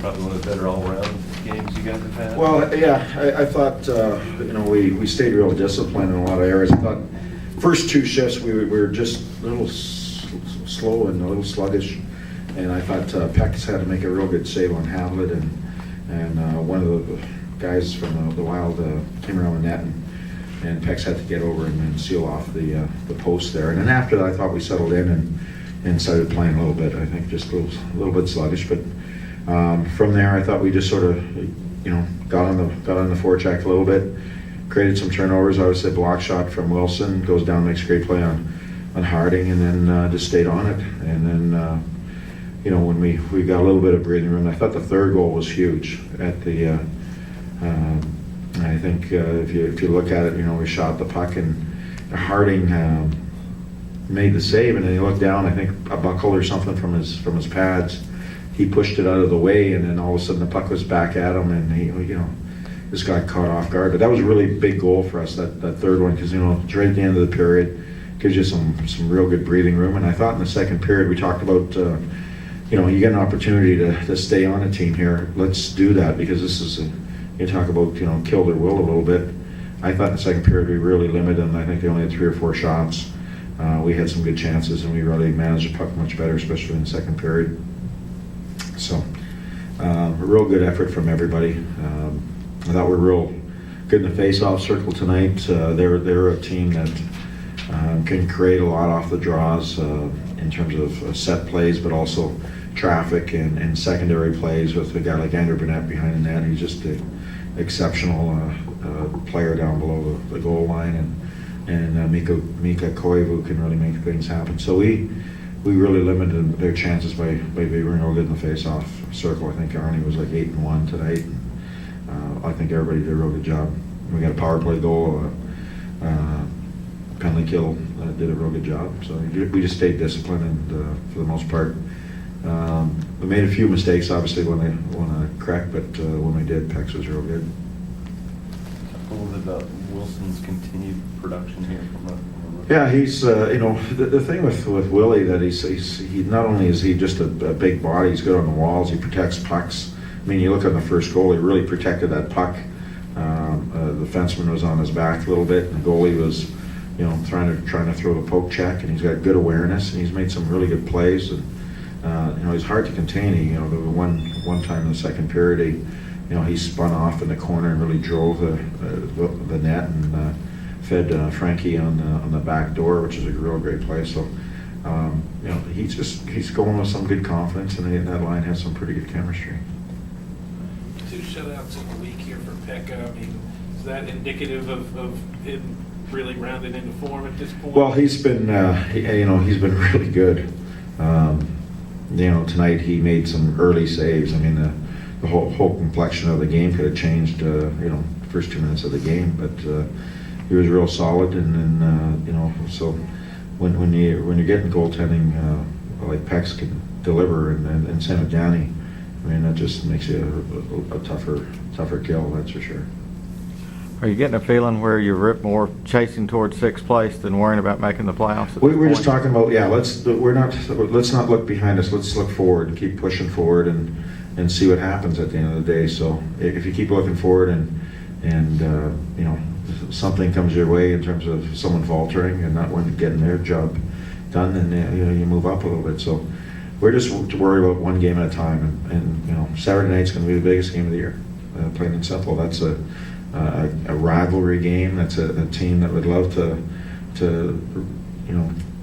probably one of the better all-around games you guys have had. Well, yeah, I thought, we stayed real disciplined in a lot of areas. I thought first two shifts, we were just a little slow and a little sluggish. And I thought Peck's had to make a real good save on Hamlet, and one of the guys from the Wild came around the net, and Peck's had to get over and seal off the post there. And then after that, I thought we settled in and started playing a little bit. I think just a little bit sluggish, but from there, I thought we just sort of, got on the forecheck a little bit, created some turnovers. I would say block shot from Wilson, goes down, makes a great play on Harding, and then just stayed on it. And then, when we got a little bit of breathing room, I thought the third goal was huge. At the, I think if you look at it, we shot the puck, and Harding made the save, and then he looked down. I think a buckle or something from his pads. He pushed it out of the way, and then all of a sudden the puck was back at him, and he, just got caught off guard. But that was a really big goal for us, that third one, because it's right at the end of the period, gives you some real good breathing room. And I thought in the second period we talked about, you get an opportunity to stay on a team here. Let's do that, because this is you talk about kill their will a little bit. I thought in the second period we really limited them. I think they only had 3 or 4 shots. We had some good chances, and we really managed the puck much better, especially in the second period. So, a real good effort from everybody. I thought we were real good in the face-off circle tonight. They're a team that can create a lot off the draws in terms of set plays, but also traffic and secondary plays with a guy like Andrew Burnett behind the net. He's just an exceptional player down below the goal line, and Mika Koivu can really make things happen. So we really limited their chances by being real good in the face-off circle. I think Arnie was like 8-1 tonight. I think everybody did a real good job. We got a power play goal, penalty kill did a real good job. So we just stayed disciplined, and for the most part, we made a few mistakes, obviously, when I cracked, but when we did, Pex was real good. A little bit about Wilson's continued production here from the. Yeah, he's the thing with Willie, that he not only is he just a big body, he's good on the walls, he protects pucks. I mean, you look at the first goal, he really protected that puck. The fenceman was on his back a little bit, and the goalie was, trying to throw the poke check, and he's got good awareness, and he's made some really good plays. And he's hard to contain. The one time in the second period, he spun off in the corner and really drove the net and fed Frankie on the back door, which is a real great play. So, he's going with some good confidence, and that line has some pretty good chemistry. 2 shutouts in a week here for Pekka. I mean, is that indicative of him really rounding into form at this point? Well, he's been he's been really good. Tonight he made some early saves. I mean, the whole complexion of the game could have changed. First 2 minutes of the game, but he was real solid. And then so when you're getting goaltending like Pex can deliver, and same with Danny, I mean, that just makes you a tougher kill, that's for sure. Are you getting a feeling where you're more chasing towards 6th place than worrying about making the playoffs? We're just talking about, let's not look behind us. Let's look forward and keep pushing forward and see what happens at the end of the day. So if you keep looking forward and something comes your way in terms of someone faltering and not getting their job done, then you move up a little bit. So we're just worried about one game at a time, and Saturday night's going to be the biggest game of the year, plain and simple. That's a rivalry game. That's a team that would love to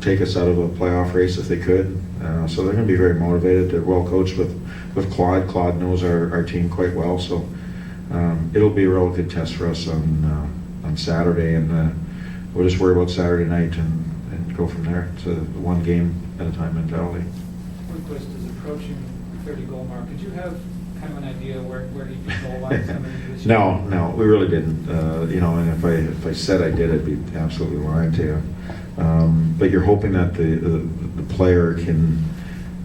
take us out of a playoff race if they could. So they're going to be very motivated. They're well coached with Claude. Claude knows our team quite well. So it'll be a real good test for us on Saturday, and we'll just worry about Saturday night and go from there. It's a one game at a time mentality. Request is approaching the 30-goal mark. Did you have kind of an idea where you think goal line coming into this year? No, we really didn't. And if I said I did, I'd be absolutely lying to you. But you're hoping that the player can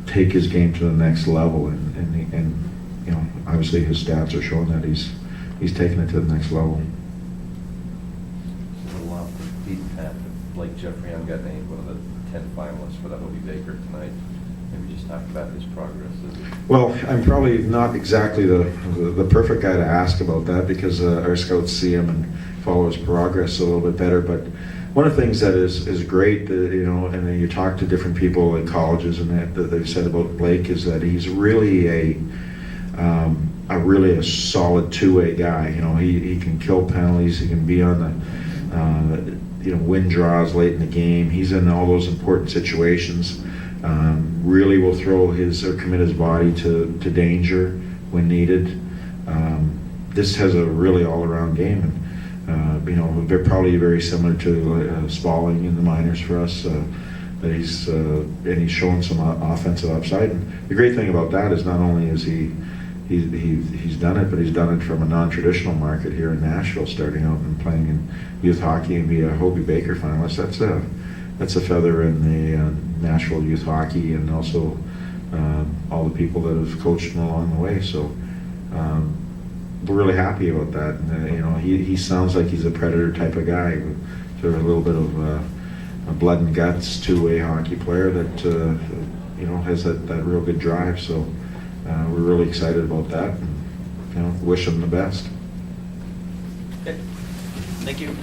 take his game to the next level, and obviously his stats are showing that he's taking it to the next level. A little off the beaten path. Blake Jeffrey, I've got named one of the 10 finalists for the Hobie Baker tonight. Maybe just talk about his progress. Well, I'm probably not exactly the perfect guy to ask about that, because our scouts see him and follow his progress a little bit better. But one of the things that is great, you know, and then you talk to different people in colleges and that they've said about Blake, is that he's really a solid two-way guy. You know, he can kill penalties. He can be on the win draws late in the game. He's in all those important situations. Really will throw his or commit his body to danger when needed. This has a really all-around game, and they're probably very similar to Spalling in the minors for us. That he's showing some offensive upside. And the great thing about that is not only is he's done it, but he's done it from a non-traditional market here in Nashville, starting out and playing in youth hockey and be a Hobie Baker finalist. That's a feather in the Nashville youth hockey, and also all the people that have coached him along the way. So we're really happy about that. And, he sounds like he's a Predator type of guy, sort of a little bit of a blood and guts two-way hockey player that has that real good drive. So we're really excited about that, and wish him the best. Okay. Thank you.